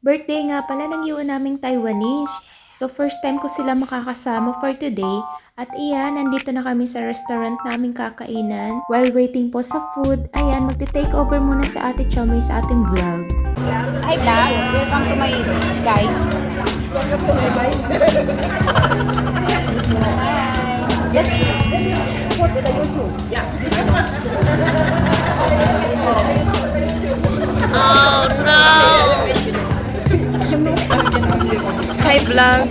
Birthday nga pala ng yuwa naming Taiwanese. So first time ko sila makakasama for today. At iyan, nandito na kami sa restaurant naming kakainan. While waiting po sa food, ayan, magti-take over muna si Ate Chomay sa ating vlog. Hi vlog, welcome to my guys. Welcome to my guys. Yes, put with the YouTube. Yeah. Oh no! Hi vlog!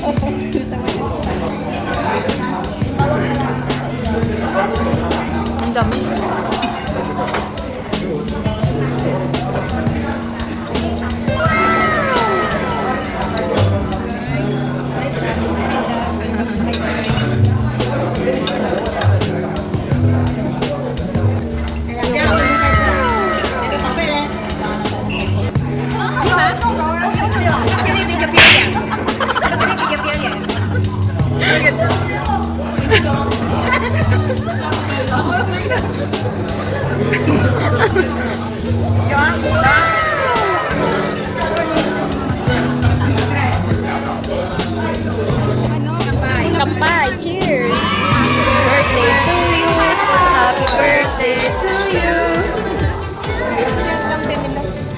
Ang dami. Kampay! Cheers! Birthday to you! Happy birthday to you!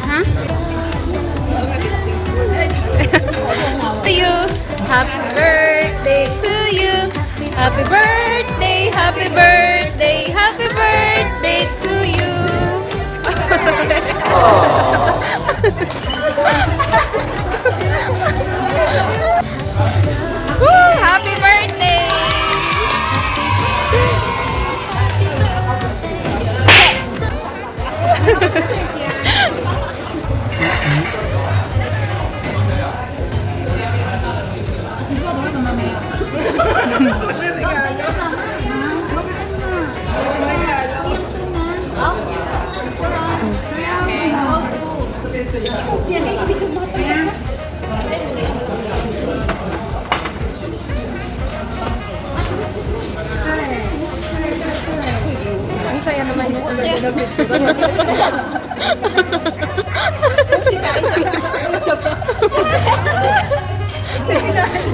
Huh? To you! Happy birthday to you! Happy birthday! Happy birthday! Happy birthday to you! Woo! Happy birthday! Ang saya naman niya sa lalo na picture.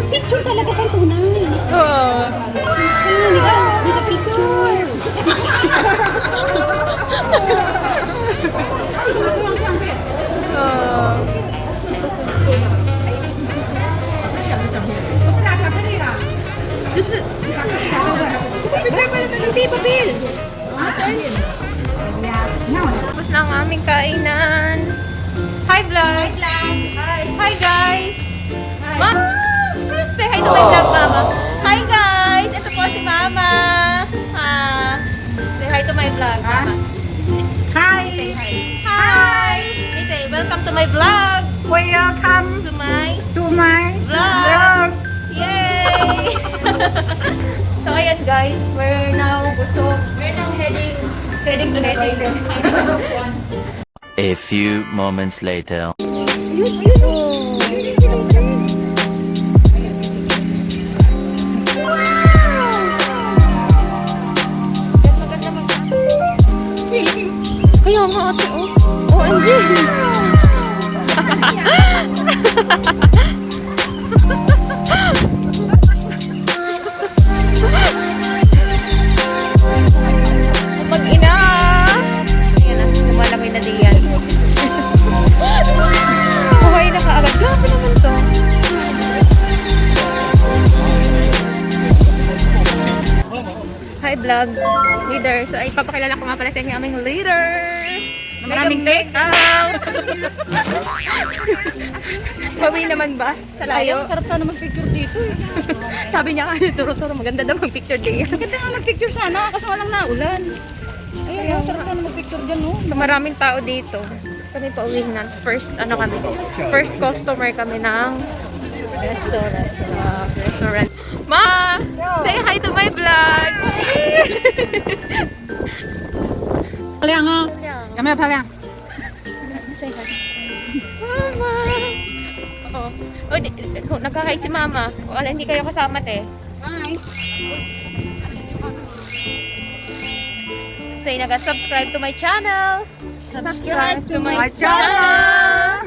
Picture talaga kay tunay. Oo. Hindi ka picture. Tapos na ang aming kainan. Hi vlog! Hi! Hi guys! Ma! Say hi to my vlog, Mama. Hi guys! Ito po si Mama. Say hi to my vlog, Mama. Hi. Say hi. Hi! Say, welcome to my vlog. Welcome To my to my vlog. Yay! So ayan guys, we're now heading to the toilet. A few moments later. Kaya nga ate, oh. OMG! Mag-ina! Ayan na, lumalamay na diyan. Buhay na kaagad. Grabe naman to. Hi vlog leader. So ay papakilala ko nga pala sa inyo aming leader. Maraming take out. Bawi naman ba? Sa layo? Sarap sana mag-picture dito eh. Sabi niya kanina, turo-turo, maganda daw mag-picture day. Maganda nga mag-picture sana kasi walang naulan. Ayun, sarap sana mag-picture dyan, no? So, maraming tao dito. Kami pa uwi na. First, first customer kami ng restaurant. Ma! Say hi to my vlog! 漂亮哦，有没有漂亮？ Say hi. Mama! Oo. Oh, nagkakahi si Mama. Wala, hindi kayo kasama, te. Hi. Say, naga-subscribe to my channel. Subscribe to my channel.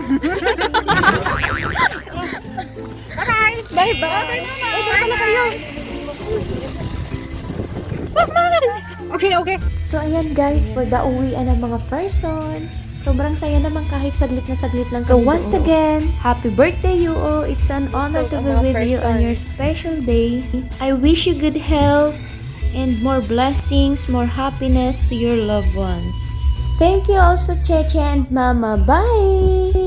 baka dito pala kayo. Okay. So ayan guys, for the uwian ng mga person. Sobrang saya naman kahit saglit lang. So once again, happy birthday you all. It's an honor to be with you on your special day. I wish you good health and more blessings, more happiness to your loved ones. Thank you also Cheche and Mama. Bye!